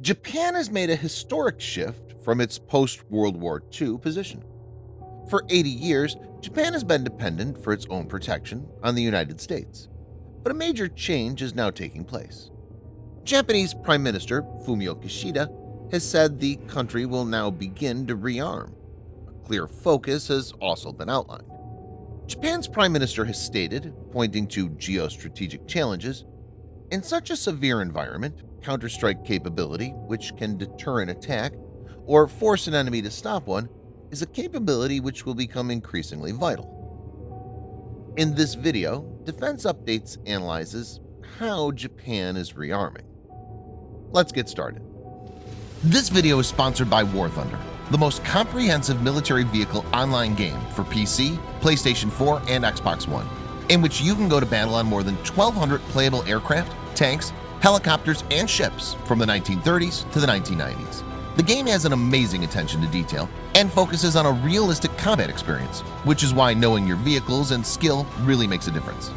Japan has made a historic shift from its post-World War II position. For 80 years, Japan has been dependent for its own protection on the United States, but a major change is now taking place. Japanese Prime Minister Fumio Kishida has said the country will now begin to rearm. A clear focus has also been outlined. Japan's Prime Minister has stated, pointing to geo-strategic challenges, in such a severe environment, counterstrike capability, which can deter an attack or force an enemy to stop one, is a capability which will become increasingly vital. In this video, Defense Updates analyzes how Japan is rearming. Let's get started. This video is sponsored by War Thunder, the most comprehensive military vehicle online game for PC, PlayStation 4, and Xbox One, in which you can go to battle on more than 1,200 playable aircraft, tanks, helicopters, and ships from the 1930s to the 1990s. The game has an amazing attention to detail and focuses on a realistic combat experience, which is why knowing your vehicles and skill really makes a difference.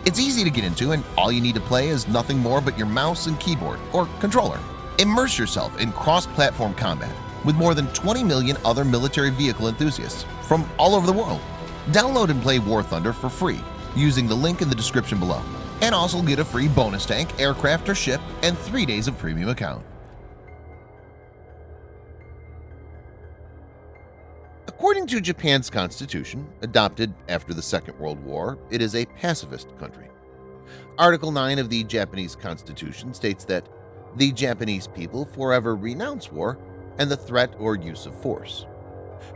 It's easy to get into, and all you need to play is nothing more but your mouse and keyboard or controller. Immerse yourself in cross-platform combat with more than 20 million other military vehicle enthusiasts from all over the world. Download and play War Thunder for free using the link in the description below, and also get a free bonus tank, aircraft, or ship, and 3 days of premium account. According to Japan's constitution, adopted after the Second World War, it is a pacifist country. Article 9 of the Japanese Constitution states that the Japanese people forever renounce war and the threat or use of force.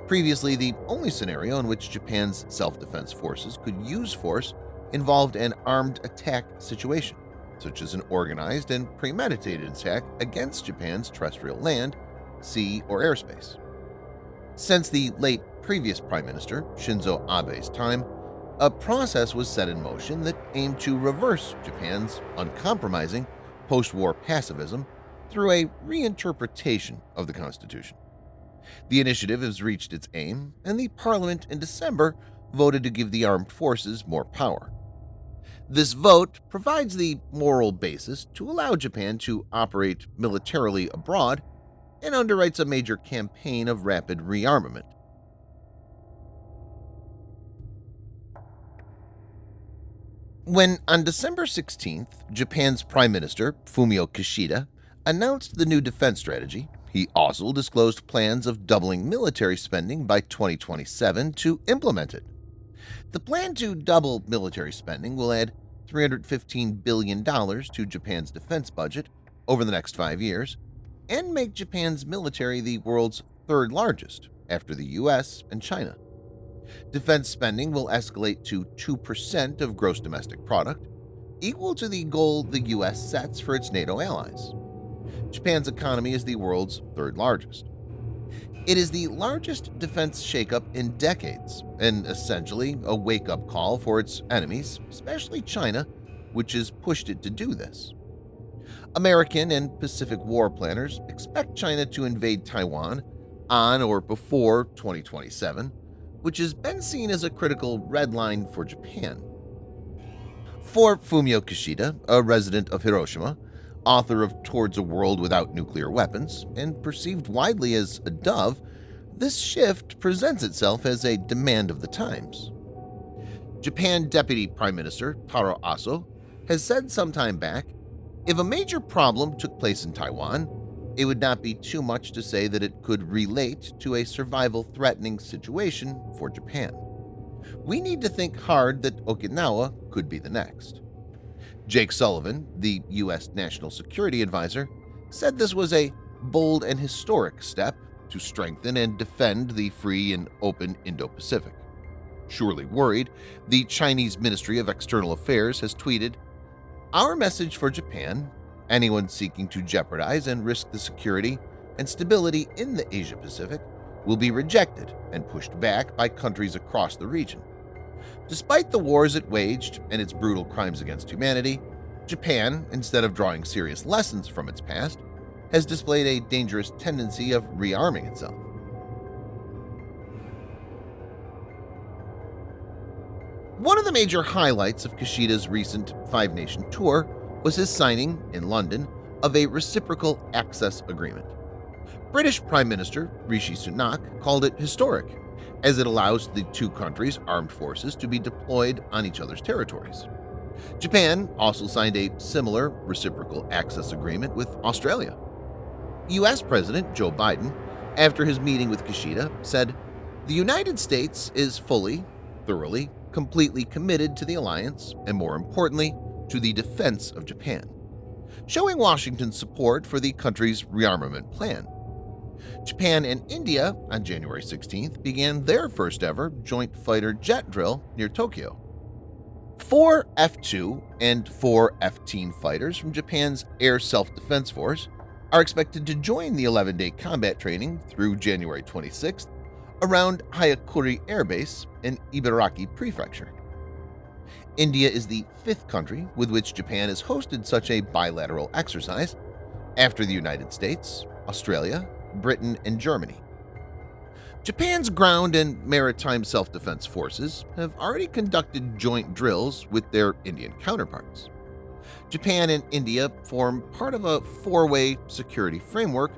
Previously, the only scenario in which Japan's self-defense forces could use force involved an armed attack situation, such as an organized and premeditated attack against Japan's terrestrial land, sea, or airspace. Since the late previous Prime Minister Shinzo Abe's time, a process was set in motion that aimed to reverse Japan's uncompromising post-war pacifism through a reinterpretation of the Constitution. The initiative has reached its aim, and the Parliament in December voted to give the armed forces more power. This vote provides the moral basis to allow Japan to operate militarily abroad and underwrites a major campaign of rapid rearmament. When, on December 16th, Japan's Prime Minister Fumio Kishida announced the new defense strategy, he also disclosed plans of doubling military spending by 2027 to implement it. The plan to double military spending will add $315 billion to Japan's defense budget over the next 5 years and make Japan's military the world's third largest after the US and China. Defense spending will escalate to 2% of gross domestic product, equal to the goal the US sets for its NATO allies. Japan's economy is the world's third largest. It is the largest defense shakeup in decades, and essentially a wake-up call for its enemies, especially China, which has pushed it to do this. American and Pacific war planners expect China to invade Taiwan on or before 2027, which has been seen as a critical red line for Japan. For Fumio Kishida, a resident of Hiroshima, author of Towards a World Without Nuclear Weapons, and perceived widely as a dove, this shift presents itself as a demand of the times. Japan Deputy Prime Minister Taro Aso has said some time back, if a major problem took place in Taiwan, it would not be too much to say that it could relate to a survival-threatening situation for Japan. We need to think hard that Okinawa could be the next. Jake Sullivan, the U.S. National Security Advisor, said this was a bold and historic step to strengthen and defend the free and open Indo-Pacific. Surely worried, the Chinese Ministry of External Affairs has tweeted, "Our message for Japan, anyone seeking to jeopardize and risk the security and stability in the Asia-Pacific, will be rejected and pushed back by countries across the region. Despite the wars it waged and its brutal crimes against humanity, Japan, instead of drawing serious lessons from its past, has displayed a dangerous tendency of rearming itself." One of the major highlights of Kishida's recent five-nation tour was his signing, in London, of a reciprocal access agreement. British Prime Minister Rishi Sunak called it historic, as it allows the two countries' armed forces to be deployed on each other's territories. Japan also signed a similar reciprocal access agreement with Australia. U.S. President Joe Biden, after his meeting with Kishida, said, "The United States is fully, thoroughly, completely committed to the alliance and, more importantly, to the defense of Japan," showing Washington's support for the country's rearmament plan. Japan and India, on January 16th, began their first-ever joint fighter jet drill near Tokyo. 4 F-2 and 4 F-18 fighters from Japan's Air Self-Defense Force are expected to join the 11-day combat training through January 26th around Hayakuri Air Base in Ibaraki Prefecture. India is the 5th country with which Japan has hosted such a bilateral exercise, after the United States, Australia, Britain, and Germany. Japan's ground and maritime self-defense forces have already conducted joint drills with their Indian counterparts. Japan and India form part of a 4-way security framework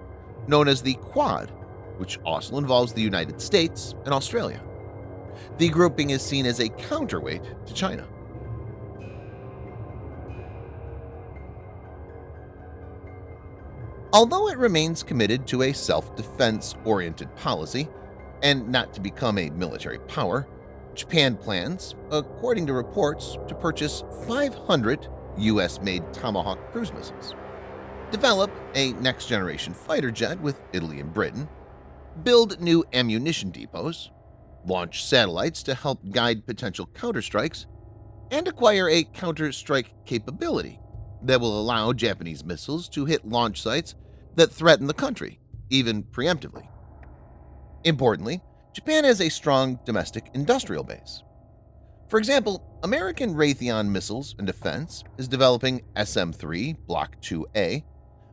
known as the Quad, which also involves the United States and Australia. The grouping is seen as a counterweight to China. Although it remains committed to a self-defense-oriented policy and not to become a military power, Japan plans, according to reports, to purchase 500 U.S.-made Tomahawk cruise missiles, develop a next-generation fighter jet with Italy and Britain, build new ammunition depots, launch satellites to help guide potential counterstrikes, and acquire a counterstrike capability that will allow Japanese missiles to hit launch sites that threaten the country, even preemptively. Importantly, Japan has a strong domestic industrial base. For example, American Raytheon Missiles and Defense is developing SM-3 Block 2A,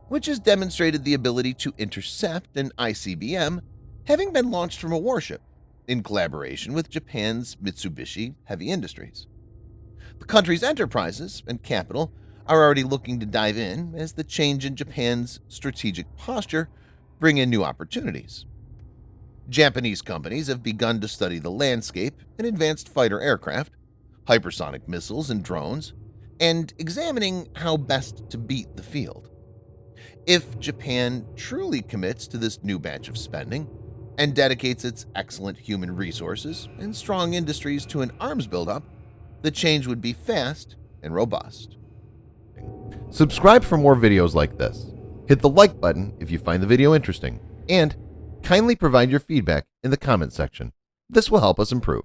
which has demonstrated the ability to intercept an ICBM having been launched from a warship, in collaboration with Japan's Mitsubishi Heavy Industries. The country's enterprises and capital are already looking to dive in as the change in Japan's strategic posture bring in new opportunities. Japanese companies have begun to study the landscape in advanced fighter aircraft, hypersonic missiles and drones, and examining how best to beat the field. If Japan truly commits to this new batch of spending and dedicates its excellent human resources and strong industries to an arms buildup, the change would be fast and robust. Subscribe for more videos like this. Hit the like button if you find the video interesting, and kindly provide your feedback in the comment section. This will help us improve.